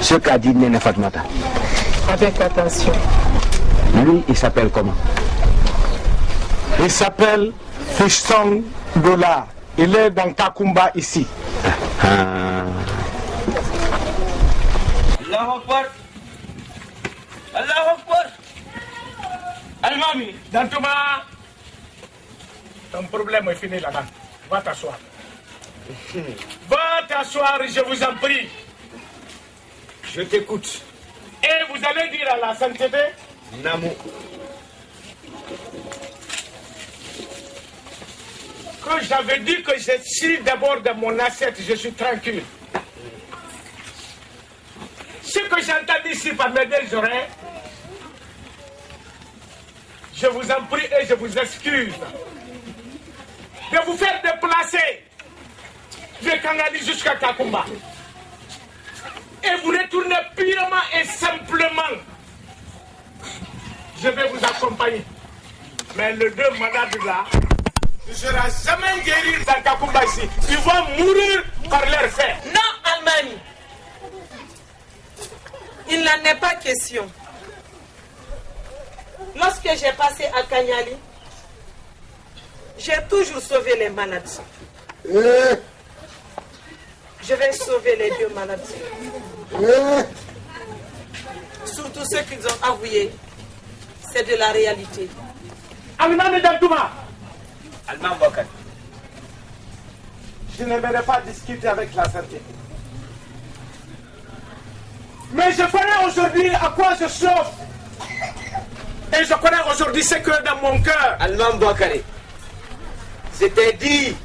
ce qu'a dit Nene Fatmata. Avec attention. Lui, il s'appelle comment? Il s'appelle Fiston Dollar. Il est dans Kakumba ici. Allahu Akbar. Allahu Akbar. Almami, Dantouma, ton problème est fini là-bas. Va t'asseoir. Va t'asseoir, je vous en prie. Je t'écoute. Et vous allez dire à la sainteté Namo. que j'avais dit que je suis d'abord dans mon assiette, je suis tranquille. Ce que j'entends ici par mes deux oreilles, je vous en prie et je vous excuse de vous faire déplacer de Kangali jusqu'à Kakumba. Et vous retournez purement et simplement. Je vais vous accompagner. Mais les deux malades là ne seront jamais guéris dans Kakumba ici. Ils vont mourir par leur fer. Non, Almami. Il n'en est pas question. Lorsque j'ai passé à Kanyali, j'ai toujours sauvé les malades. Je vais sauver les deux malades. Surtout ceux qu'ils ont avoué. C'est de la réalité. Almami Dantouma, Alman Bakar. je n'aimerais pas discuter avec la santé. Mais je connais aujourd'hui à quoi je chauffe. Et je connais aujourd'hui ce que dans mon cœur. Alman Bakari. Je t'ai dit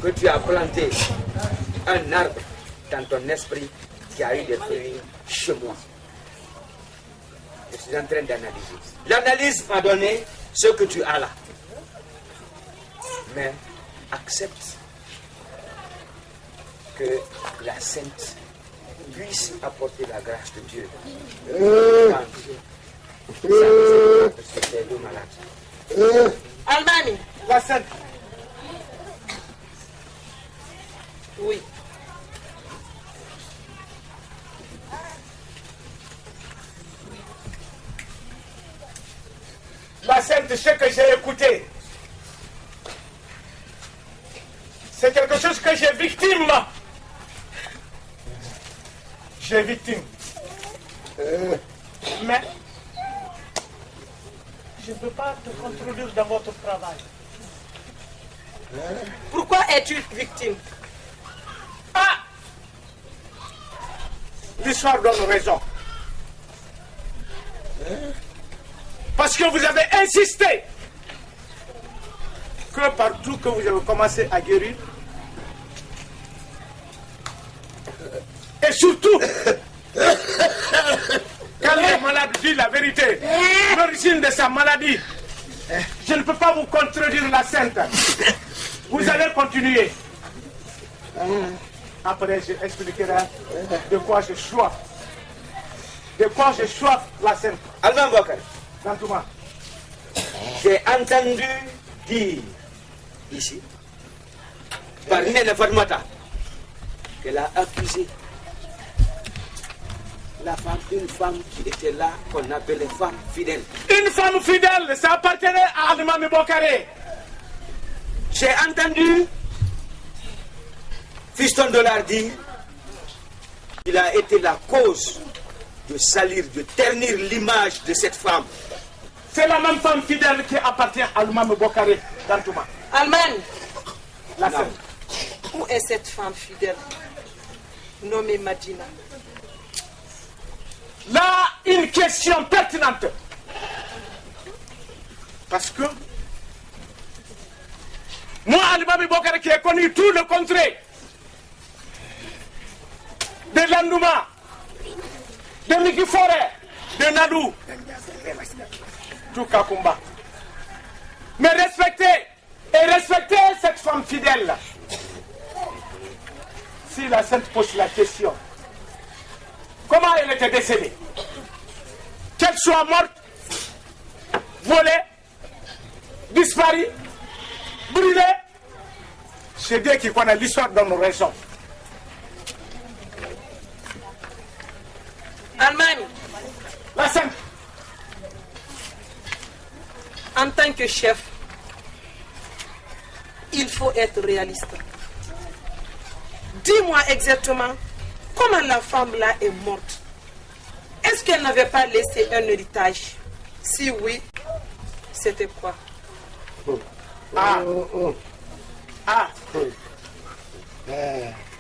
que tu as planté un arbre dans ton esprit qui a eu des fruits chez moi. Je suis en train d'analyser. L'analyse m'a donné ce que tu as là. Mais accepte que la sainte puisse apporter la grâce de Dieu. C'était deux malades. Almami. La sainte. Oui. La sainte, ce que j'ai écouté, c'est quelque chose que j'ai victime. J'ai victime. Mais je ne peux pas te contredire dans votre travail. Pourquoi es-tu victime? Ah! L'histoire donne raison. Parce que vous avez insisté que partout que vous avez commencé à guérir, et surtout, quand le malade dit la vérité, l'origine de sa maladie, je ne peux pas vous contredire la sainte. Vous allez continuer. Après, je expliquerai de quoi je soif. De quoi je soif la sainte. Alman Bakari. Dantouma. J'ai entendu dire ici, par Nene Fatmata, qu'elle a accusé une femme qui était là, qu'on appelait femme fidèle. Une femme fidèle, ça appartenait à Almami Bokare. J'ai entendu Fiston Dollar dire qu'il a été la cause de salir, de ternir l'image de cette femme. C'est la même femme fidèle qui appartient à Almami Bokare, Dantouma. Almami. La sainte. Où est cette femme fidèle nommée Madina? Là, une question pertinente. Parce que moi, Almami Bokare, qui ai connu tout le contraire de Landouma, de Miki Forêt, de Nadou, tout Kakumba. Mais respectez cette femme fidèle. Si la sainte pose la question, comment elle était décédée? Qu'elle soit morte, volée, disparue, brûlée, c'est Dieu qui connaît l'histoire dans nos raisons. Allemagne, La Sainte. en tant que chef, il faut être réaliste. Dis-moi exactement comment la femme là est morte. Est-ce qu'elle n'avait pas laissé un héritage? Si oui, c'était quoi?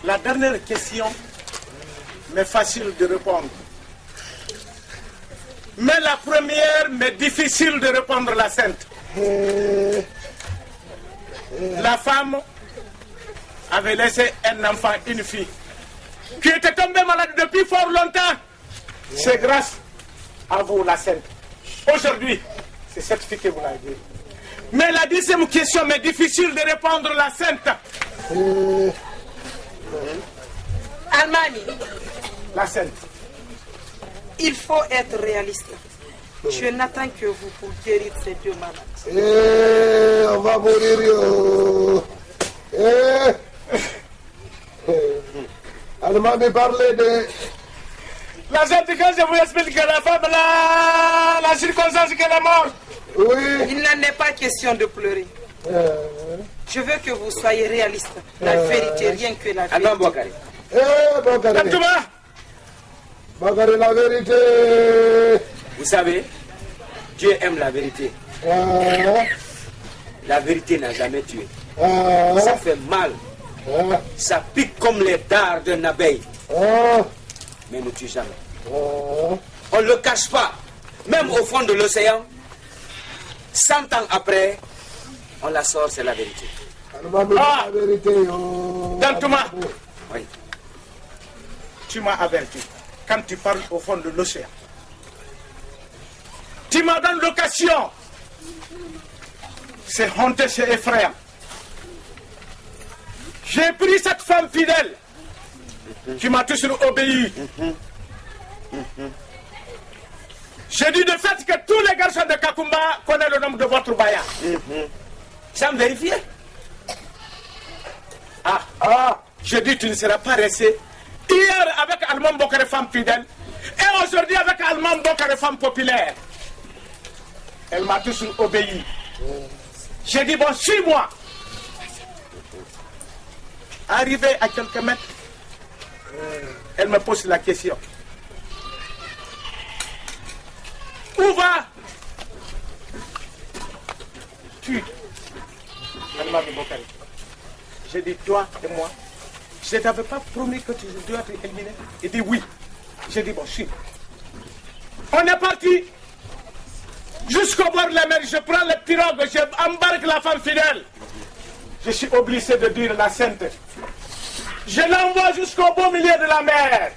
La dernière question m'est facile de répondre. Mais la première m'est difficile de répondre, la Sainte. La femme avait laissé un enfant, une fille, qui était tombée malade depuis fort longtemps. C'est grâce à vous, la Sainte. Aujourd'hui, c'est cette fille que vous l'avez dit. Mais la deuxième question m'est difficile de répondre, la Sainte. Allemagne, La Sainte. il faut être réaliste. Je n'attends que vous pour guérir ces deux malades. On va mourir, yo. Allemagne parlait de... La Sainte, quand je vous explique que la femme, la circonstance qu'elle est morte. Oui. Il n'en est pas question de pleurer. Je veux que vous soyez réaliste. La vérité, rien que la Allons, vérité. Bokari. Bakary. Tantouma, Bakary, la vérité. Vous savez, Dieu aime la vérité. La vérité n'a jamais tué. Ça fait mal. Ça pique comme les dards d'un abeille. Mais ne tue jamais. On ne le cache pas. Même au fond de l'océan, 100 ans après, on la sort, c'est la vérité. Allemagne, la vérité, yo. Tantouma, Oui. tu m'as averti quand tu parles au fond de l'océan. Tu m'as donné l'occasion. C'est honteux, c'est effrayant. J'ai pris cette femme fidèle qui m'a toujours obéi. J'ai dit de fait que tous les garçons de Kakumba connaissent le nom de votre baya. Sans vérifier. J'ai dit tu ne seras pas resté hier avec Alman Bokare, femme fidèle, et aujourd'hui avec Alman Bokare, femme populaire. Elle m'a toujours obéi. J'ai dit bon, suis-moi. Arrivé à quelques mètres, elle me pose la question. Où va tu? Alman Bokare. J'ai dit toi et moi. Je ne t'avais pas promis que tu dois être éliminé. Il dit oui. J'ai dit bon, suis. On est parti. Jusqu'au bord de la mer, je prends le pirogue, j'embarque la femme fidèle. Je suis obligé de dire la Sainte. Je l'envoie jusqu'au beau milieu de la mer.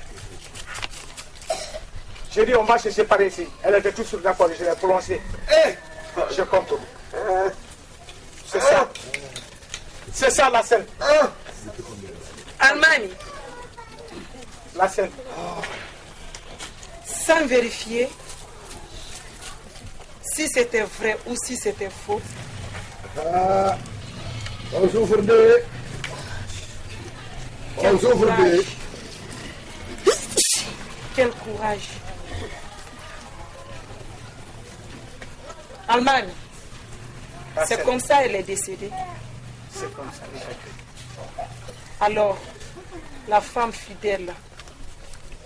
J'ai dit on va se séparer ici. Elle était toujours d'accord, je l'ai prononcé. Je compte. C'est ça. C'est ça la Sainte. Allemagne, La Sainte. sans vérifier si c'était vrai ou si c'était faux, On souffre de... On souffre de... quel courage. Allemagne, La c'est Sainte. comme ça elle est décédée. C'est comme ça. Alors, la femme fidèle,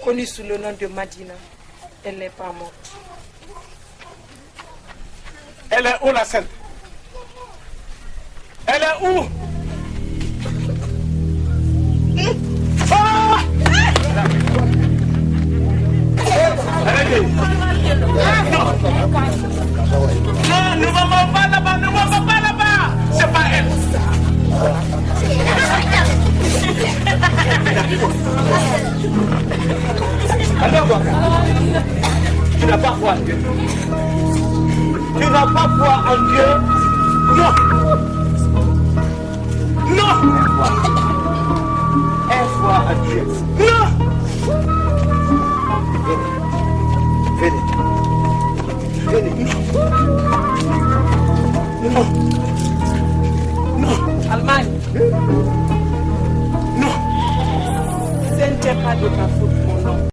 connue sous le nom de Madina, elle n'est pas morte. Elle est où la Sainte? Elle est où? Ah! Arrêtez. Non, ne va pas là-bas, ne va pas là-bas. C'est pas elle. Alors, tu n'as pas foi en Dieu. Tu n'as pas foi en Dieu. Non. Non. Aie foi en Dieu. Non.